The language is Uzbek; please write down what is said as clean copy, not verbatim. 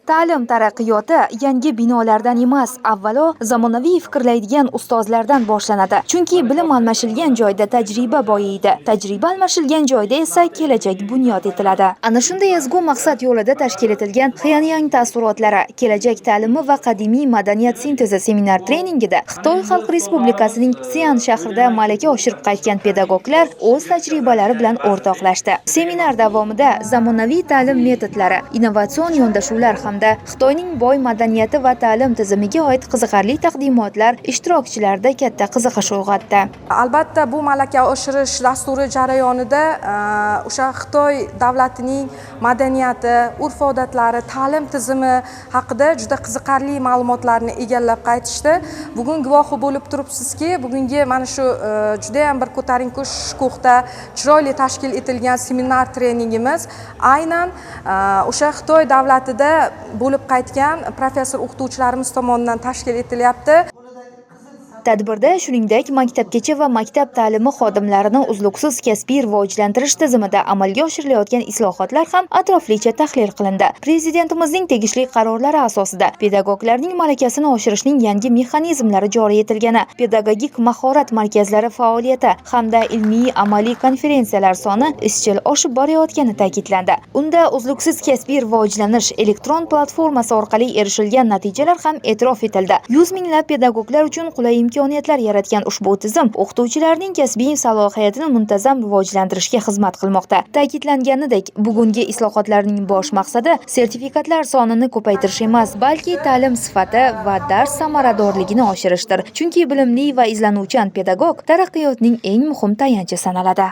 Ta'lim taraqqiyoti yangi binolardan emas, avvalo zamonaviy fikrlaydigan ustozlardan boshlanadi. Chunki bilim almashilgan joyda tajriba boyiydi. Tajriba almashilgan joyda esa kelajak bunyod etiladi. Ana shunday ezgu maqsad yo'lida tashkil etilgan Xianyang taassurotlari, kelajak ta'limi va qadimiy madaniyat sintezi seminar treningida Xitoy Xalq Respublikasining Xian shahrida malaka oshirib qaytgan pedagoglar o'z tajribalari bilan o'rtoqlashdi. Seminar davomida zamonaviy ta'lim metodlari, innovatsion yondashuvlar hamda Xitoyning boy madaniyati va ta'lim tizimiga oid qiziqarli taqdimotlar ishtirokchilarda katta qiziqish uyg'otdi. Albatta, bu malaka oshirish dasturi jarayonida o'sha Xitoy davlatining madaniyati, urf-odatlari, ta'lim tizimi haqida juda qiziqarli ma'lumotlarni egallab qaytishdi. Bugun guvohi bo'lib turibsizki, bugungi mana shu juda ham bir ko'tarinki shukuhda chiroyli tashkil etilgan seminar treningimiz aynan o'sha Xitoy davlatida bo'lib qaytgan professor o'qituvchilarimiz tomonidan tashkil etilyapti. Tadbirda shuningdek maktabgacha va maktab ta'limi xodimlarini uzluksiz kasbiy rivojlantirish tizimida amalga oshirilayotgan islohotlar ham atroflicha tahlil qilindi. Prezidentimizning tegishli qarorlari asosida pedagoglarning malakasini oshirishning yangi mexanizmlari joriy etilgani, pedagogik mahorat markazlari faoliyati hamda ilmiy amaliy konferensiyalar soni izchil oshib borayotgani ta'kidlandi. Unda uzluksiz kasbiy rivojlanish elektron platformasi orqali erishilgan natijalar ham e'tirof etildi. 100 minglab pedagoglar uchun qulay imkoniyatlar yaratgan ushbu tizim o'qituvchilarning kasbiy salohiyatini muntazam rivojlantirishga xizmat qilmoqda. Ta'kidlanganidek, bugungi islohotlarning bosh maqsadi sertifikatlar sonini ko'paytirish emas, balki ta'lim sifati va dars samaradorligini oshirishdir. Chunki bilimli va izlanuvchan pedagog taraqqiyotning eng muhim tayanchi sanaladi.